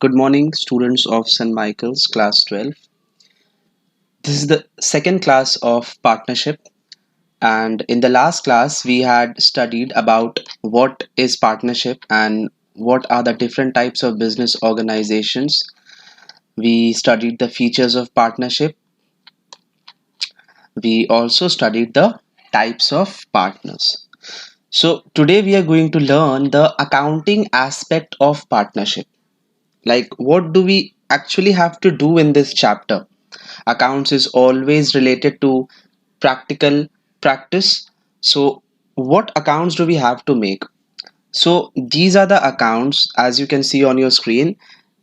Good morning, students of St. Michael's, class 12. This is the second class of partnership, and in the last class, we had studied about what is partnership and what are the different types of business organizations. We studied the features of partnership. We also studied the types of partners. So, today we are going to learn the accounting aspect of partnership. Like, what do we actually have to do in this chapter? Accounts is always related to practical practice. So what accounts do we have to make? So these are the accounts, as you can see on your screen.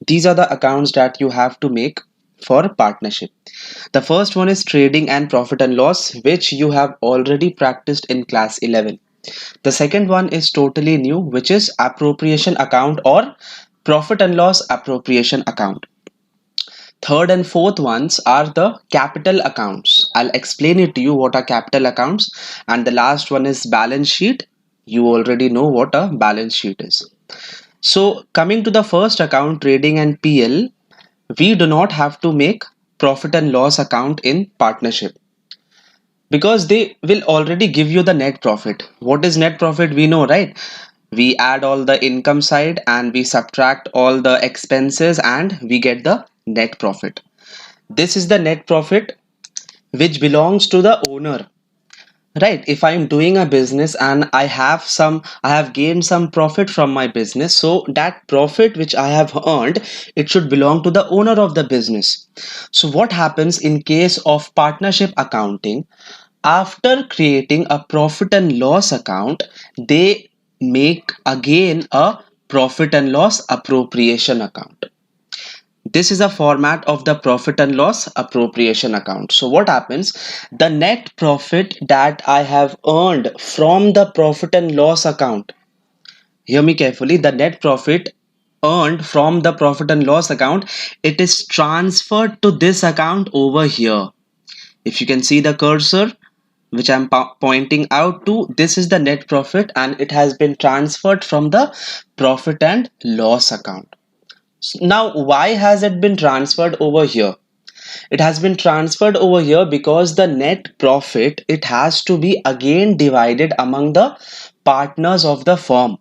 These are the accounts that you have to make for partnership. The first one is trading and profit and loss, which you have already practiced in class 11. The second one is totally new, which is appropriation account or profit and loss appropriation account. Third and fourth ones are the capital accounts. I'll explain it to you what are capital accounts. And the last one is balance sheet. You already know what a balance sheet is. So coming to the first account, trading and PL, we do not have to make profit and loss account in partnership because they will already give you the net profit. What is net profit? We know, right? We add all the income side and we subtract all the expenses and we get the net profit. This is the net profit which belongs to the owner, right? If I'm doing a business and I have gained some profit from my business, so that profit which I have earned, it should belong to the owner of the business. So what happens in case of partnership accounting? After creating a profit and loss account, they make again a profit and loss appropriation account. This is a format of the profit and loss appropriation account. So what happens? The net profit that I have earned from the profit and loss account, hear me carefully, the net profit earned from the profit and loss account, it is transferred to this account over here. If you can see the cursor which I'm pointing out to, this is the net profit and it has been transferred from the profit and loss account. Now, why has it been transferred over here? It has been transferred over here because the net profit, it has to be again divided among the partners of the firm,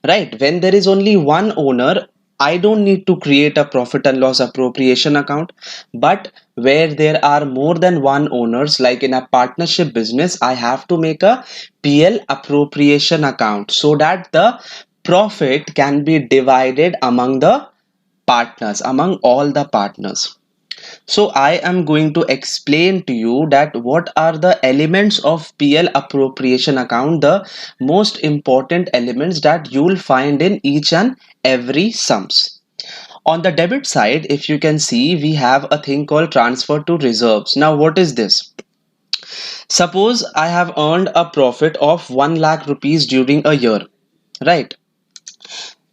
right? When there is only one owner, I don't need to create a profit and loss appropriation account. But where there are more than one owners, like in a partnership business, I have to make a PL appropriation account so that the profit can be divided among the partners, among all the partners. So I am going to explain to you that what are the elements of PL appropriation account, the most important elements that you will find in each and every sums. On the debit side, if you can see, we have a thing called transfer to reserves. Now what is this? Suppose I have earned a profit of 1 lakh rupees during a year, right?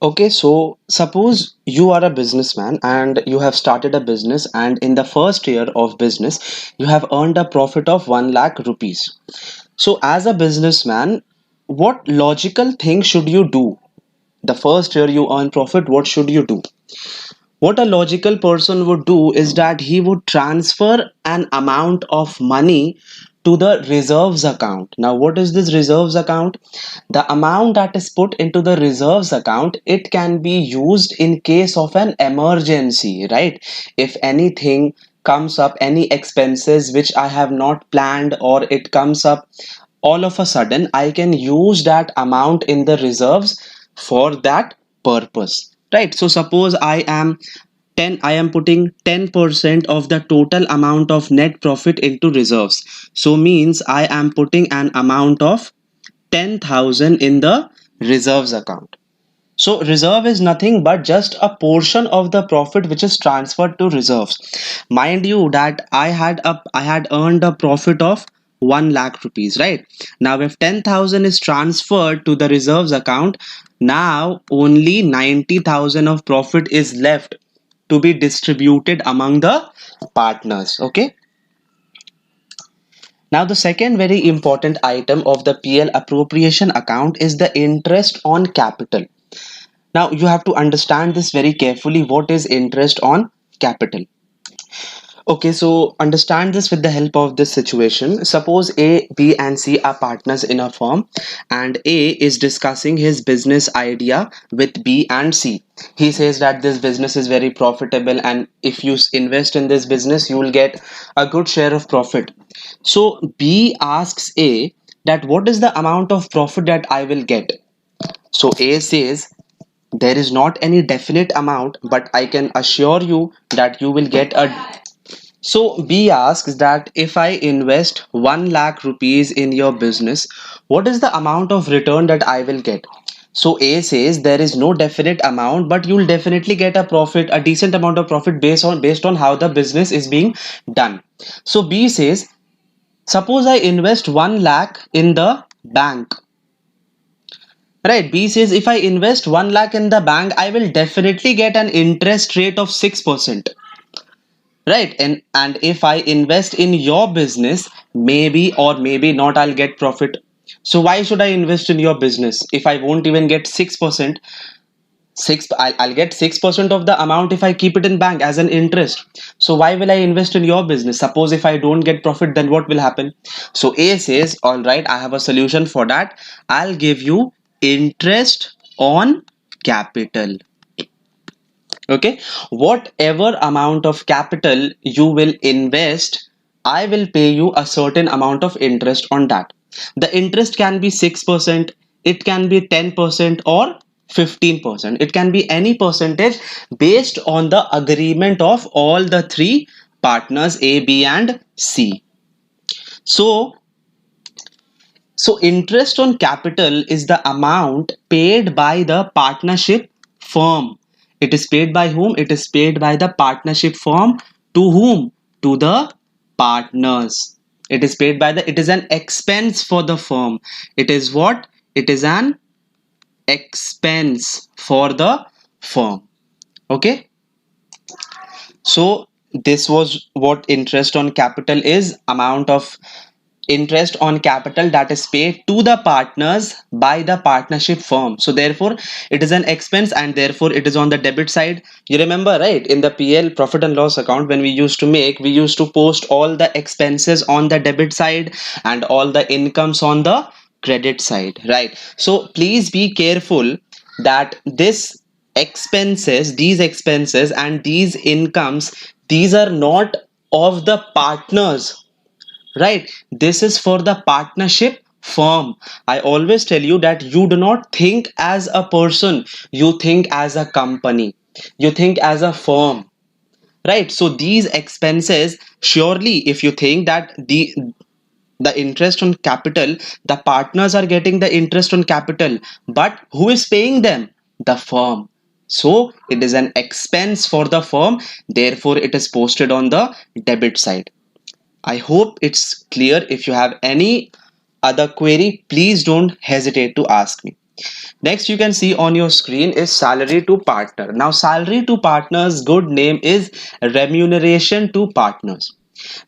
Okay, so suppose you are a businessman and you have started a business, and in the first year of business, you have earned a profit of 1 lakh rupees. So, as a businessman, what logical thing should you do? The first year you earn profit, what should you do? What a logical person would do is that he would transfer an amount of money to the reserves account. Now, what is this reserves account? The amount that is put into the reserves account, it can be used in case of an emergency, right? If anything comes up, any expenses which I have not planned, or it comes up all of a sudden, I can use that amount in the reserves for that purpose, right? So suppose I am putting 10% of the total amount of net profit into reserves. So means I am putting an amount of 10,000 in the reserves account. So reserve is nothing but just a portion of the profit which is transferred to reserves. Mind you that I had earned a profit of 1 lakh rupees, right? Now if 10,000 is transferred to the reserves account, now only 90,000 of profit is left to be distributed among the partners. Okay. Now the second very important item of the PL appropriation account is the interest on capital. Now you have to understand this very carefully. What is interest on capital? Okay, so understand this with the help of this situation. Suppose A, B, and C are partners in a firm, and A is discussing his business idea with B and C. He says that this business is very profitable, and if you invest in this business, you will get a good share of profit. So B asks A that what is the amount of profit that I will get? So A says there is not any definite amount, but I can assure you that you will get a. So B asks that if I invest 1 lakh rupees in your business, what is the amount of return that I will get? So A says there is no definite amount, but you'll definitely get a profit, a decent amount of profit based on how the business is being done. So B says, suppose I invest 1 lakh in the bank. Right, B says if I invest 1 lakh in the bank, I will definitely get an interest rate of 6%. Right, and if I invest in your business, maybe or maybe not, I'll get profit. So why should I invest in your business if I won't even get 6%? I'll get 6% of the amount if I keep it in bank as an interest. So why will I invest in your business? Suppose if I don't get profit, then what will happen? So A says, all right, I have a solution for that. I'll give you interest on capital. Okay, whatever amount of capital you will invest, I will pay you a certain amount of interest on that. The interest can be 6%, it can be 10%, or 15%. It can be any percentage based on the agreement of all the three partners A, B, and C. So so interest on capital is the amount paid by the partnership firm. It is paid by whom? It is paid by the partnership firm to whom? To the partners. It is paid by it is an expense for the firm. It is what? It is an expense for the firm. Okay. So this was what interest on capital is, amount of interest on capital that is paid to the partners by the partnership firm. So therefore it is an expense and therefore it is on the debit side. You remember, right, in the PL, profit and loss account, when we used to post all the expenses on the debit side and all the incomes on the credit side, right? So please be careful that these expenses and these incomes, these are not of the partners. Right, this is for the partnership firm. I always tell you that you do not think as a person, you think as a company, you think as a firm. Right, so these expenses, surely if you think that the interest on capital, the partners are getting the interest on capital, but who is paying them? The firm. So it is an expense for the firm, therefore it is posted on the debit side. I hope it's clear. If you have any other query, please don't hesitate to ask me. Next, you can see on your screen is salary to partner. Now, salary to partners, good name is remuneration to partners.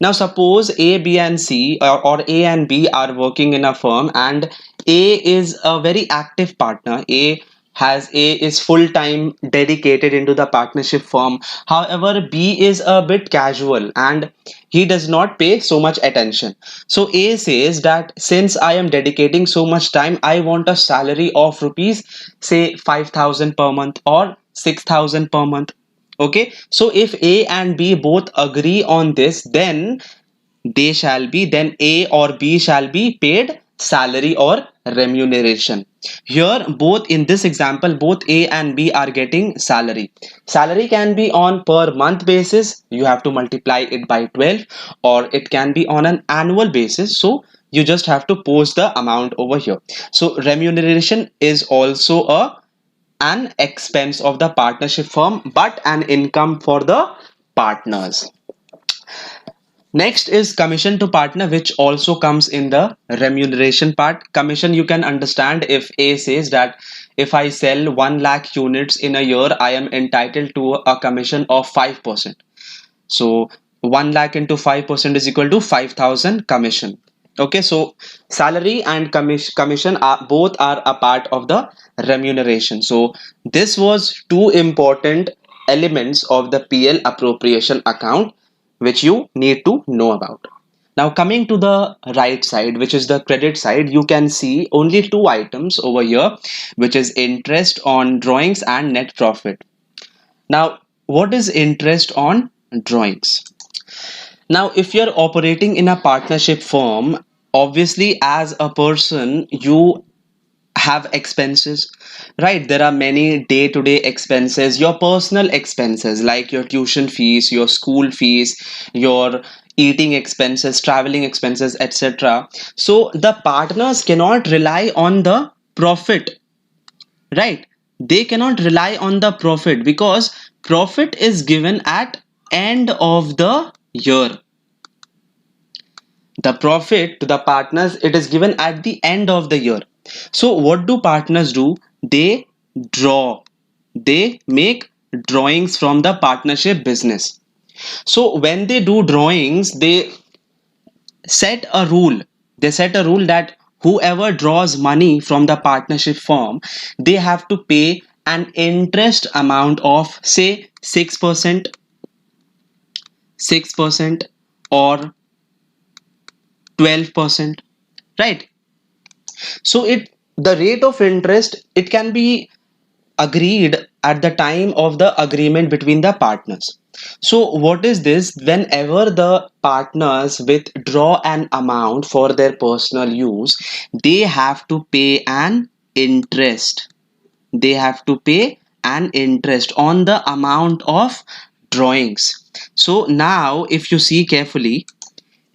Now, suppose A, B, and C, or A and B are working in a firm, and A is a very active partner. A is full time dedicated into the partnership firm. However, B is a bit casual and he does not pay so much attention. So A says that since I am dedicating so much time, I want a salary of rupees, say 5,000 per month or 6,000 per month. Okay, so if A and B both agree on this, then A or B shall be paid salary or remuneration. Here, both in this example, both A and B are getting salary. Salary can be on per month basis, you have to multiply it by 12, or it can be on an annual basis. So you just have to post the amount over here. So remuneration is also an expense of the partnership firm, but an income for the partners. Next is commission to partner, which also comes in the remuneration part. Commission, you can understand if A says that if I sell 1 lakh units in a year, I am entitled to a commission of 5%. So 1 lakh into 5% is equal to 5,000 commission. Okay, so salary and commission are both are a part of the remuneration. So this was two important elements of the PL appropriation account which you need to know about. Now coming to the right side, which is the credit side, you can see only two items over here, which is interest on drawings and net profit. Now, what is interest on drawings? Now, if you're operating in a partnership firm, obviously, as a person, you have expenses, right? There are many day to day expenses, your personal expenses like your tuition fees, your school fees, your eating expenses, traveling expenses, etc. So, the partners cannot rely on the profit, right? They cannot rely on the profit because profit is given at end of the year. The profit to the partners, it is given at the end of the year. So what do partners do? They draw, they make drawings from the partnership business. So when they do drawings, set a rule they set a rule that whoever draws money from the partnership firm, they have to pay an interest amount of say 6%, 6% or 12%, right? So it the rate of interest, it can be agreed at the time of the agreement between the partners. So what is this? Whenever the partners withdraw an amount for their personal use, they have to pay an interest. They have to pay an interest on the amount of drawings. So now if you see carefully,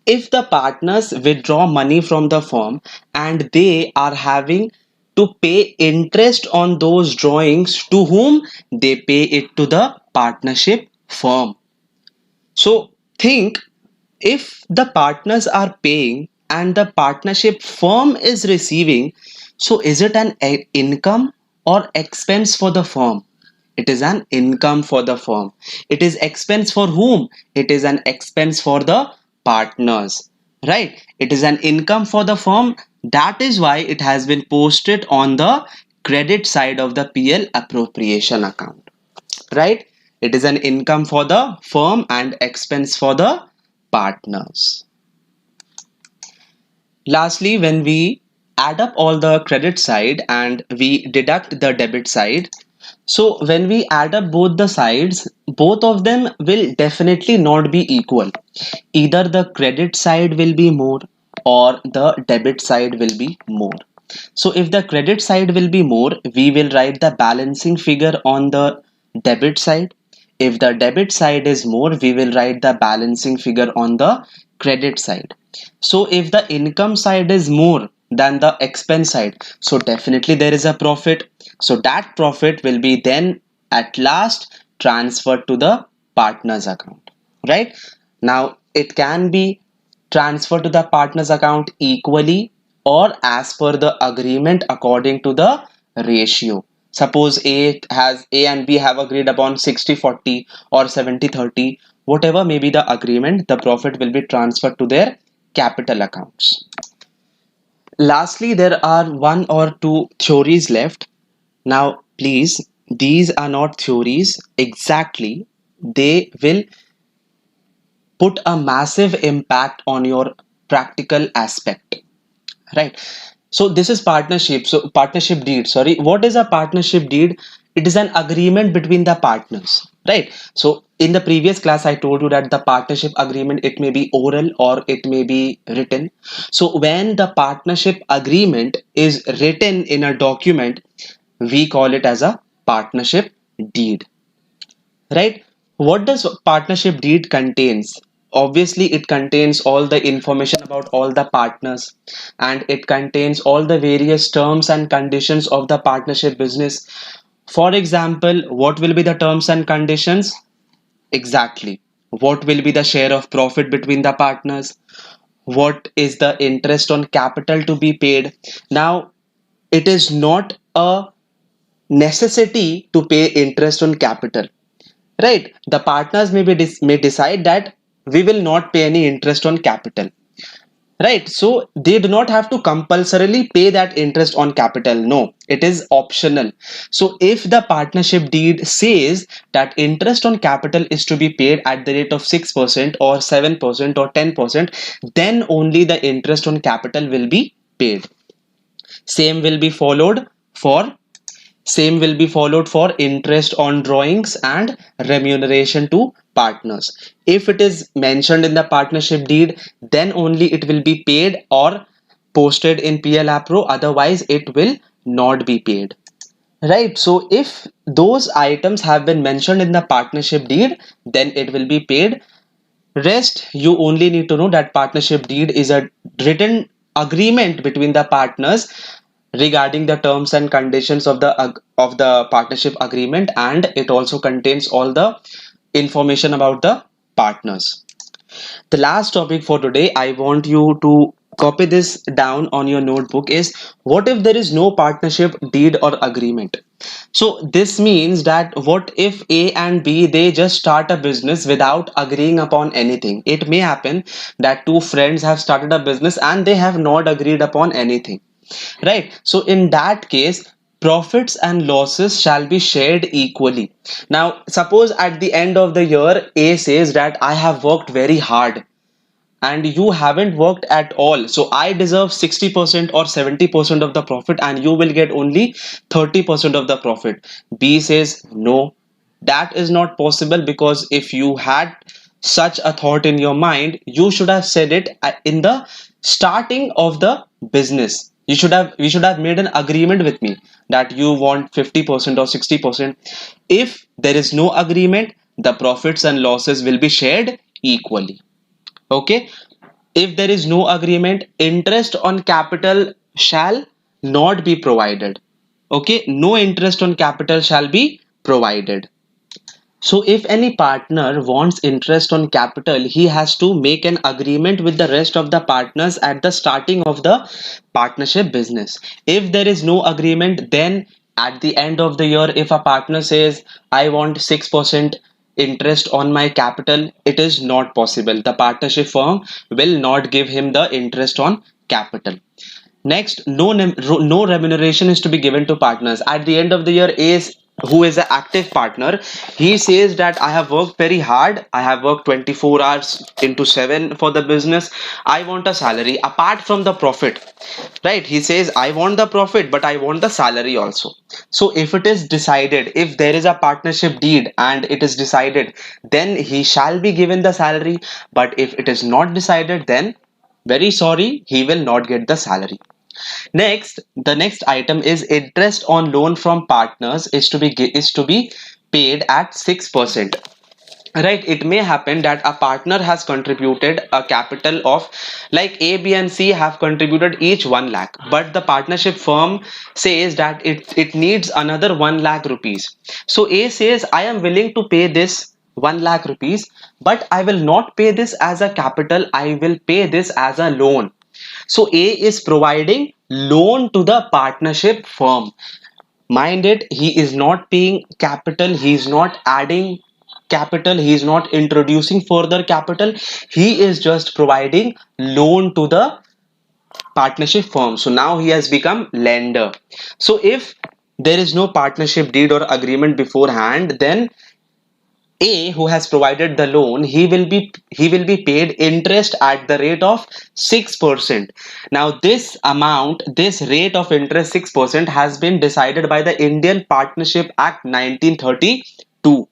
if the partners withdraw money from the firm and they are having to pay interest on those drawings, to whom? They pay it to the partnership firm. So think, if the partners are paying and the partnership firm is receiving, so is it an income or expense for the firm? It is an income for the firm. It is expense for whom? It is an expense for the partners, right? It is an income for the firm. That is why it has been posted on the credit side of the PL appropriation account, right? It is an income for the firm and expense for the partners. Lastly, when we add up all the credit side and we deduct the debit side, so when we add up both the sides, both of them will definitely not be equal. Either the credit side will be more or the debit side will be more. So if the credit side will be more, we will write the balancing figure on the debit side. If the debit side is more, we will write the balancing figure on the credit side. So if the income side is more than the expense side, so definitely there is a profit. So that profit will be then at last transferred to the partner's account, right? Now it can be transferred to the partner's account equally or as per the agreement according to the ratio. Suppose A and B have agreed upon 60-40 or 70-30, whatever may be the agreement, the profit will be transferred to their capital accounts. Lastly, there are one or two theories left. Now, please, these are not theories exactly. They will put a massive impact on your practical aspect, right? So this is partnership. So partnership deed, sorry, what is a partnership deed? It is an agreement between the partners, right? So in the previous class I told you that the partnership agreement, it may be oral or it may be written. So when the partnership agreement is written in a document, we call it as a partnership deed, right? What does partnership deed contains? Obviously it contains all the information about all the partners, and it contains all the various terms and conditions of the partnership business. For example, what will be the terms and conditions? Exactly, what will be the share of profit between the partners, what is the interest on capital to be paid. Now it is not a necessity to pay interest on capital, right? The partners may decide that we will not pay any interest on capital. Right, so they do not have to compulsorily pay that interest on capital. No, it is optional. So if the partnership deed says that interest on capital is to be paid at the rate of 6% or 7% or 10%, then only the interest on capital will be paid. Same will be followed for same will be followed for interest on drawings and remuneration to partners. If it is mentioned in the partnership deed, then only it will be paid or posted in PL Appro, otherwise it will not be paid. Right, so if those items have been mentioned in the partnership deed, then it will be paid. Rest, you only need to know that partnership deed is a written agreement between the partners regarding the terms and conditions of the partnership agreement, and it also contains all the information about the partners. The last topic for today, I want you to copy this down on your notebook, is what if there is no partnership deed or agreement? So this means that what if A and B, they just start a business without agreeing upon anything? It may happen that two friends have started a business and they have not agreed upon anything. Right. So in that case, profits and losses shall be shared equally. Now, suppose at the end of the year, A says that I have worked very hard and you haven't worked at all. So I deserve 60% or 70% of the profit and you will get only 30% of the profit. B says, no, that is not possible, because if you had such a thought in your mind, you should have said it in the starting of the business. We should have made an agreement with me that you want 50% or 60%. If there is no agreement, the profits and losses will be shared equally. Okay, if there is no agreement, interest on capital shall not be provided. Okay, no interest on capital shall be provided. So if any partner wants interest on capital, he has to make an agreement with the rest of the partners at the starting of the partnership business. If there is no agreement, then at the end of the year, if a partner says, I want 6% interest on my capital, it is not possible. The partnership firm will not give him the interest on capital. Next, no remuneration is to be given to partners. At the end of the year, is who is an active partner, he says that I have worked very hard. I have worked 24 hours into 7 for the business. I want a salary apart from the profit. Right? He says, I want the profit, but I want the salary also. So if it is decided, if there is a partnership deed and it is decided, then he shall be given the salary. But if it is not decided, then very sorry, he will not get the salary. Next, the next item is interest on loan from partners is to be paid at 6%. Right, it may happen that a partner has contributed a capital of, like A, B, and C have contributed each 1 lakh, but the partnership firm says that it needs another 1 lakh rupees. So A says, I am willing to pay this 1 lakh rupees, but I will not pay this as a capital, I will pay this as a loan. So A is providing loan to the partnership firm. Mind it, he is not paying capital, he is not adding capital, he is not introducing further capital, he is just providing loan to the partnership firm. So now he has become lender. So if there is no partnership deed or agreement beforehand, then A, who has provided the loan, he will be paid interest at the rate of 6%. Now this amount, this rate of interest 6% has been decided by the Indian Partnership Act 1932.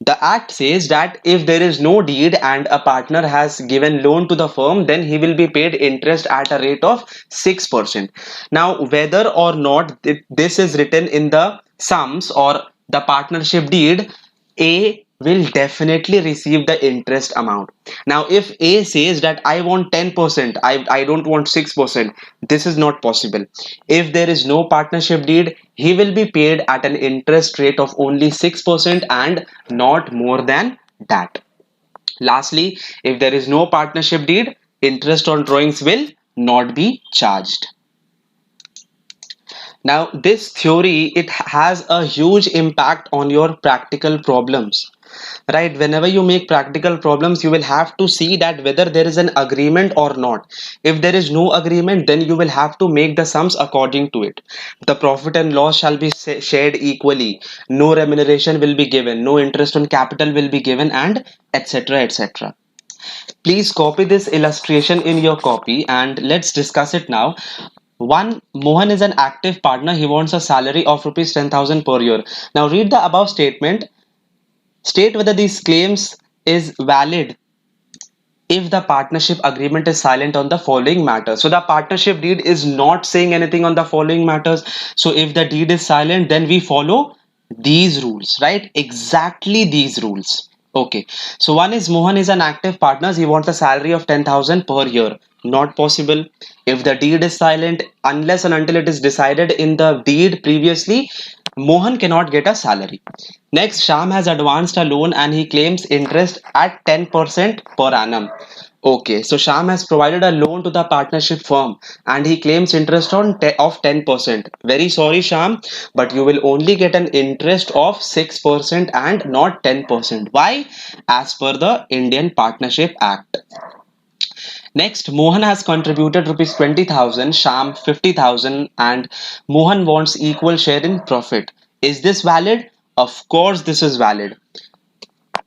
The act says that if there is no deed and a partner has given loan to the firm, then he will be paid interest at a rate of 6%. Now whether or not this is written in the sums or the partnership deed, A will definitely receive the interest amount. Now if A says that I want 10%, I don't want 6%, this is not possible. If there is no partnership deed, he will be paid at an interest rate of only 6% and not more than that. Lastly, if there is no partnership deed, interest on drawings will not be charged. Now this theory, it has a huge impact on your practical problems. right? Whenever you make practical problems, you will have to see that whether there is an agreement or not. If there is no agreement, then you will have to make the sums according to it. The profit and loss shall be shared equally, no remuneration will be given, no interest on capital will be given, and etc etc. Please copy this illustration in your copy and let's discuss it now. One, Mohan is an active partner. He wants a salary of rupees 10,000 per year. Now read the above statement. State whether these claims is valid if the partnership agreement is silent on the following matters. So the partnership deed is not saying anything on the following matters. So if the deed is silent, then we follow these rules, right? Exactly these rules. Okay. So one is Mohan is an active partner. He wants a salary of 10,000 per year. Not possible. If the deed is silent, unless and until it is decided in the deed previously, Mohan cannot get a salary. Next, Sham has advanced a loan and he claims interest at 10% per annum. Okay, so Sham has provided a loan to the partnership firm and he claims interest of 10%. Very sorry, Sham, but you will only get an interest of 6% and not 10%. Why? As per the Indian Partnership Act. Next, Mohan has contributed rupees 20,000, Sham 50,000, and Mohan wants equal share in profit. Is this valid? Of course, this is valid.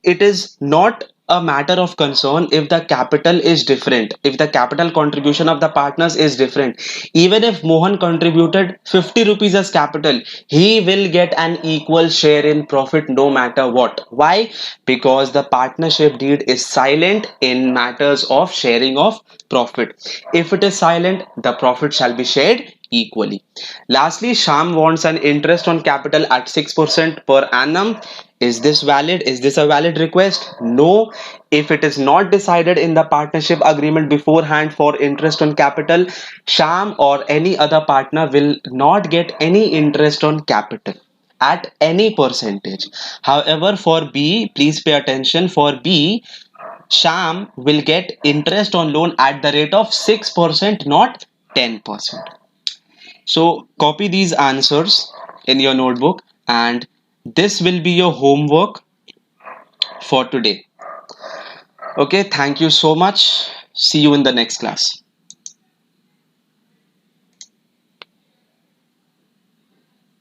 It is not a matter of concern if the capital is different, if the capital contribution of the partners is different. Even if Mohan contributed 50 rupees as capital, he will get an equal share in profit no matter what. Why? Because the partnership deed is silent in matters of sharing of profit. If it is silent, the profit shall be shared equally. Lastly, Sham wants an interest on capital at 6% per annum. Is this valid? Is this a valid request? No. If it is not decided in the partnership agreement beforehand for interest on capital, Sham or any other partner will not get any interest on capital at any percentage. However, for B, please pay attention. For B, Sham will get interest on loan at the rate of 6%, not 10%. So copy these answers in your notebook and this will be your homework for today. Okay, thank you so much. See you in the next class.